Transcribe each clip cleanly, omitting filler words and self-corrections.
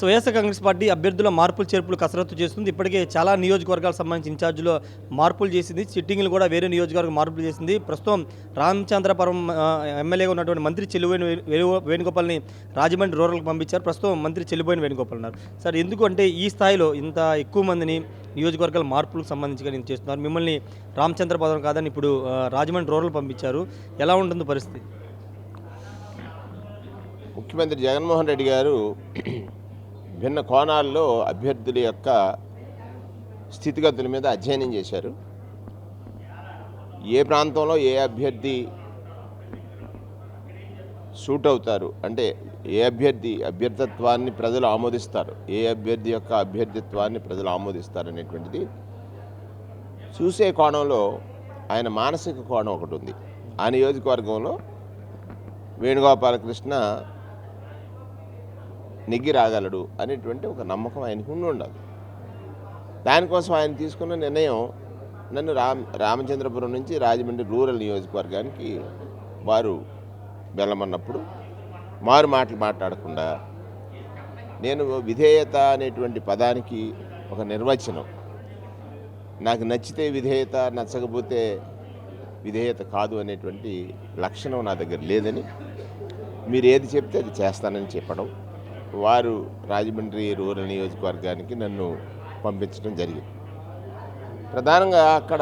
YSR Congress party అభ్యర్థుల మార్పులు చేర్పులు కసరత్తు చేస్తుంది. ఇప్పటికే చాలా నియోజకవర్గాలకు సంబంధించి ఇన్ఛార్జ్‌లో మార్పులు చేసింది. సిట్టింగ్‌లు కూడా వేరే నియోజకవర్గం మార్పులు చేసింది. ప్రస్తుతం రామచంద్రపురం ఎమ్మెల్యేగా ఉన్నటువంటి మంత్రి చెల్లుబోయిన వేణుగోపాల్‌ని రాజమండ్రి రూరల్‌కి పంపించారు. ప్రస్తుతం మంత్రి చెల్లుబోయిన వేణుగోపాల్ ఉన్నారు. సార్, ఎందుకు అంటే ఈ స్థాయిలో ఇంత ఎక్కువ మందిని నియోజకవర్గాల మార్పులకు సంబంధించి కానీ చేస్తున్నారు? మిమ్మల్ని రామచంద్రపురం కాదని ఇప్పుడు రాజమండ్రి రూరల్ పంపించారు. ఎలా ఉంటుంది పరిస్థితి? ముఖ్యమంత్రి జగన్మోహన్ రెడ్డి గారు భిన్న కోణాల్లో అభ్యర్థుల యొక్క స్థితిగతుల మీద అధ్యయనం చేశారు. ఏ ప్రాంతంలో ఏ అభ్యర్థి సూట్ అవుతారు, అంటే ఏ అభ్యర్థిత్వాన్ని ప్రజలు ఆమోదిస్తారు, ఏ అభ్యర్థి యొక్క అభ్యర్థిత్వాన్ని ప్రజలు ఆమోదిస్తారు అనేటువంటిది చూసే కోణంలో ఆయన మానసిక కోణం ఒకటి ఉంది. ఆ నియోజకవర్గంలో వేణుగోపాలకృష్ణ నెగ్గి రాగలడు అనేటువంటి ఒక నమ్మకం ఆయనకు ఉండాలి. దానికోసం ఆయన తీసుకున్న నిర్ణయం నన్ను రామచంద్రపురం నుంచి రాజమండ్రి రూరల్ నియోజకవర్గానికి వారు వెళ్ళమన్నప్పుడు మారు మాటలు మాట్లాడకుండా నేను విధేయత అనేటువంటి పదానికి ఒక నిర్వచనం, నాకు నచ్చితే విధేయత, నచ్చకపోతే విధేయత కాదు అనేటువంటి లక్షణం నా దగ్గర లేదని, మీరు ఏది చెప్తే అది చేస్తానని చెప్పడం, వారు రాజమండ్రి రూరల్ నియోజకవర్గానికి నన్ను పంపించడం జరిగింది. ప్రధానంగా అక్కడ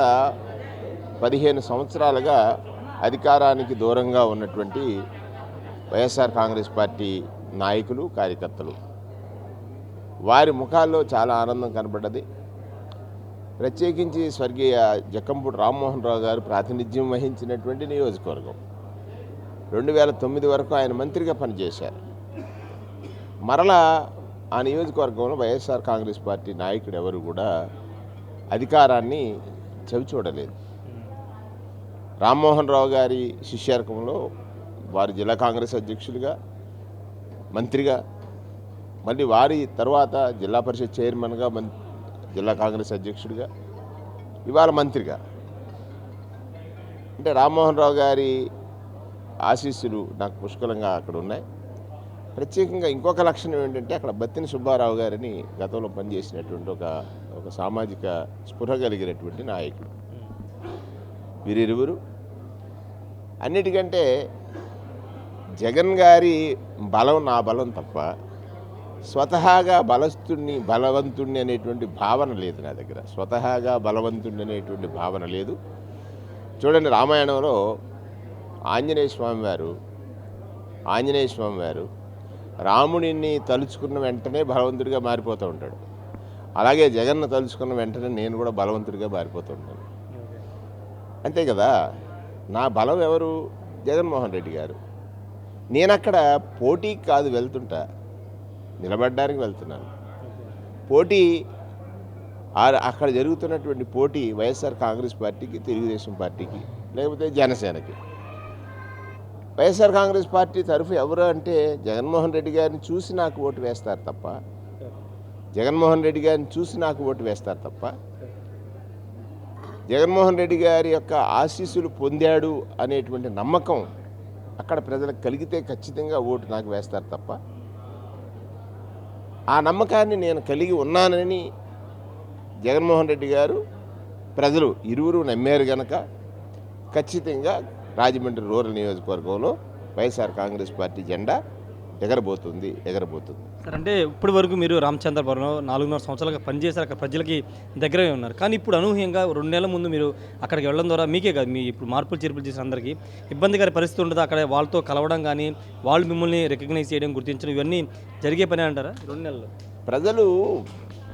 15 సంవత్సరాలుగా అధికారానికి దూరంగా ఉన్నటువంటి వైఎస్ఆర్ కాంగ్రెస్ పార్టీ నాయకులు, కార్యకర్తలు, వారి ముఖాల్లో చాలా ఆనందం కనబడ్డది. ప్రత్యేకించి స్వర్గీయ జక్కంపూడి రామ్మోహన్ రావు గారు ప్రాతినిధ్యం వహించినటువంటి నియోజకవర్గం. 2009 వరకు ఆయన మంత్రిగా పనిచేశారు. మరలా ఆ నియోజకవర్గంలో వైఎస్ఆర్ కాంగ్రెస్ పార్టీ నాయకుడు ఎవరు కూడా అధికారాన్ని చవిచూడలేదు. రామ్మోహన్ రావు గారి శిష్యర్కంలో వారు జిల్లా కాంగ్రెస్ అధ్యక్షులుగా, మంత్రిగా, మళ్ళీ వారి తర్వాత జిల్లా పరిషత్ చైర్మన్గా, జిల్లా కాంగ్రెస్ అధ్యక్షుడిగా, ఇవాళ మంత్రిగా. అంటే రామ్మోహన్ రావు గారి ఆశీస్సులు నాకు పుష్కలంగా అక్కడ ఉన్నాయి. ప్రత్యేకంగా ఇంకొక లక్షణం ఏంటంటే అక్కడ బత్తిని సుబ్బారావు గారిని గతంలో పనిచేసినటువంటి ఒక సామాజిక స్పృహ కలిగినటువంటి నాయకుడు. వీరిరువురు అన్నిటికంటే జగన్ గారి బలం నా బలం తప్ప స్వతహాగా బలవంతుణ్ణి అనేటువంటి భావన లేదు నా దగ్గర. స్వతహాగా బలవంతుణ్ణి అనేటువంటి భావన లేదు. చూడండి, రామాయణంలో ఆంజనేయ స్వామి వారు రాముడిని తలుచుకున్న వెంటనే బలవంతుడిగా మారిపోతూ ఉంటాడు. అలాగే జగన్ను తలుచుకున్న వెంటనే నేను కూడా బలవంతుడిగా మారిపోతూ ఉంటాను. అంతే కదా. నా బలం ఎవరు? జగన్మోహన్ రెడ్డి గారు. నేను అక్కడ పోటీకి కాదు వెళ్తుంటా, నిలబడడానికి వెళ్తున్నాను. పోటీ అక్కడ జరుగుతున్నటువంటి పోటీ వైఎస్ఆర్ కాంగ్రెస్ పార్టీకి, తెలుగుదేశం పార్టీకి, లేకపోతే జనసేనకి. వైఎస్ఆర్ కాంగ్రెస్ పార్టీ తరఫు ఎవరు అంటే జగన్మోహన్ రెడ్డి గారిని చూసి నాకు ఓటు వేస్తారు తప్ప, జగన్మోహన్ రెడ్డి గారి యొక్క ఆశీస్సులు పొందాడు అనేటువంటి నమ్మకం అక్కడ ప్రజలకు కలిగితే ఖచ్చితంగా ఓటు నాకు వేస్తారు తప్ప, ఆ నమ్మకాన్ని నేను కలిగి ఉన్నానని జగన్మోహన్ రెడ్డి గారు, ప్రజలు ఇరువురు నమ్మారు కనుక ఖచ్చితంగా రాజమండ్రి రూరల్ నియోజకవర్గంలో వైఎస్ఆర్ కాంగ్రెస్ పార్టీ జెండా ఎగరబోతుంది. సార్, అంటే ఇప్పటి వరకు మీరు రామచంద్రపురంలో 4.5 సంవత్సరాలుగా పనిచేశారు, అక్కడ ప్రజలకి దగ్గరగా ఉన్నారు. కానీ ఇప్పుడు అనూహ్యంగా 2 నెలల ముందు మీరు అక్కడికి వెళ్ళడం ద్వారా మీకే కాదు, మీ ఇప్పుడు మార్పులు చేర్పులు చేసిన అందరికీ ఇబ్బందికర పరిస్థితి ఉండదు. అక్కడ వాళ్ళతో కలవడం కానీ, వాళ్ళు మిమ్మల్ని రికగ్నైజ్ చేయడం, గుర్తించడం, ఇవన్నీ జరిగే పని అంటారా 2 నెలల్లో?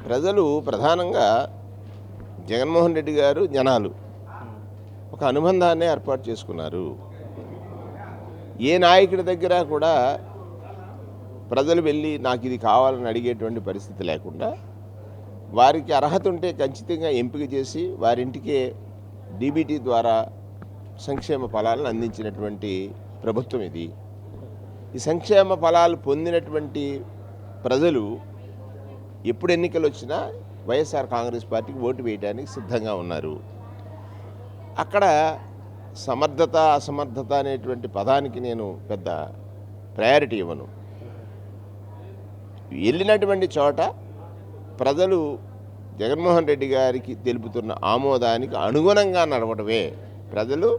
ప్రజలు ప్రధానంగా జగన్మోహన్ రెడ్డి గారు, జనాలు ఒక అనుబంధాన్ని ఏర్పాటు చేసుకున్నారు. ఏ నాయకుడి దగ్గర కూడా ప్రజలు వెళ్ళి నాకు ఇది కావాలని అడిగేటువంటి పరిస్థితి లేకుండా, వారికి అర్హత ఉంటే ఖచ్చితంగా ఎంపిక చేసి వారింటికే డీబీటీ ద్వారా సంక్షేమ ఫలాలను అందించినటువంటి ప్రభుత్వం ఇది. ఈ సంక్షేమ ఫలాలు పొందినటువంటి ప్రజలు ఎప్పుడు ఎన్నికలు వచ్చినా వైఎస్ఆర్ కాంగ్రెస్ పార్టీకి ఓటు వేయడానికి సిద్ధంగా ఉన్నారు. అక్కడ సమర్థత, అసమర్థత అనేటువంటి పదానికి నేను పెద్ద ప్రయారిటీ ఇవ్వను. వెళ్ళినటువంటి చోట ప్రజలు జగన్మోహన్ రెడ్డి గారికి తెలుపుతున్న ఆమోదానికి అనుగుణంగా నడవడమే. ప్రజలు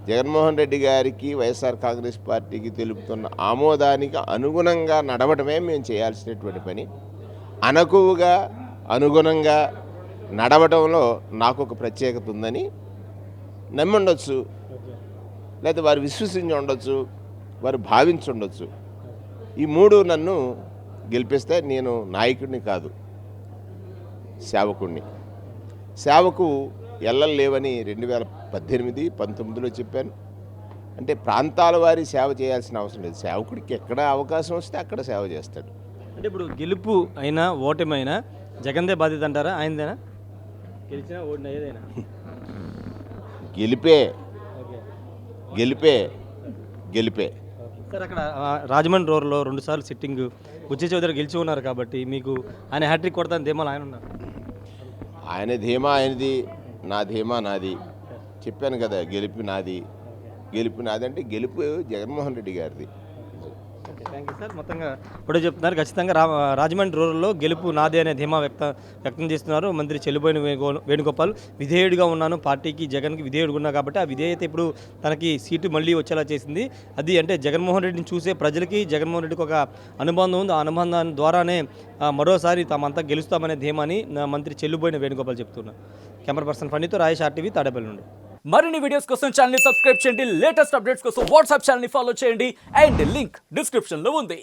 జగన్మోహన్ రెడ్డి గారికి వైఎస్ఆర్ కాంగ్రెస్ పార్టీకి తెలుపుతున్న ఆమోదానికి అనుగుణంగా నడవడమే మేము చేయాల్సినటువంటి పని. అనకువగా అనుగుణంగా నడవడంలో నాకు ఒక ప్రత్యేకత ఉందని నమ్మి ఉండొచ్చు, లేకపోతే వారు విశ్వసించి ఉండొచ్చు, వారు భావించి ఉండొచ్చు. ఈ మూడు నన్ను గెలిపిస్తే నేను నాయకుడిని కాదు, సేవకుడిని. సేవకు ఎల్లలు లేవని 2018, 19లో చెప్పాను. అంటే ప్రాంతాల వారి సేవ చేయాల్సిన అవసరం లేదు. సేవకుడికి ఎక్కడ అవకాశం వస్తే అక్కడ సేవ చేస్తాడు. అంటే ఇప్పుడు గెలుపు అయినా ఓటమి అయినా జగన్దే బాధ్యత అంటారా, ఆయనదేనా? గెలిచినా ఓడినా ఏదైనా గెలిపే ఓకే. గెలిపే గెలిపే సార్ అక్కడ రాజమండ్రి రోడ్లో 2 సార్లు సిట్టింగ్ బుచ్చి చౌదరి గెలిచి ఉన్నారు కాబట్టి మీకు ఆయన హ్యాట్రిక్ కొడతాను ధీమాలు ఆయన ఉన్నారు. ఆయన ధీమా ఆయనది, నా ధీమా నాది. చెప్పాను కదా, గెలుపు నాది. గెలుపు నాది అంటే గెలుపు జగన్మోహన్ రెడ్డి గారిది. Okay, thank you sir. మొత్తంగా ఇప్పుడే చెప్తున్నారు, ఖచ్చితంగా రాజమండ్రి రూరల్లో గెలుపు నాదే అనే ధీమా వ్యక్తం చేస్తున్నారు మంత్రి చెల్లుబోయిన వేణుగోపాల్. విధేయుడిగా ఉన్నాను, పార్టీకి జగన్కి విధేయుడిగా ఉన్నా కాబట్టి ఆ విధేయత ఇప్పుడు తనకి సీటు మళ్ళీ వచ్చేలా చేసింది. అది అంటే జగన్మోహన్ రెడ్డిని చూసే ప్రజలకి జగన్మోహన్ రెడ్డికి ఒక అనుబంధం ఉంది. ఆ అనుబంధం ద్వారానే మరోసారి తామంతా గెలుస్తామనే ధీమాని మంత్రి చెల్లుబోయిన వేణుగోపాల్ చెప్తున్నారు. Camera person ఫణితో Rayesh, RTV, Tadepalli నుండి. మరిన్ని వీడియోస్ కోసం ఛానల్ ని సబ్స్క్రైబ్ చేయండి. లేటెస్ట్ అప్డేట్స్ కోసం వాట్సాప్ ఛానల్ ని ఫాలో చేయండి. అండ్ లింక్ డిస్క్రిప్షన్ లో ఉంది.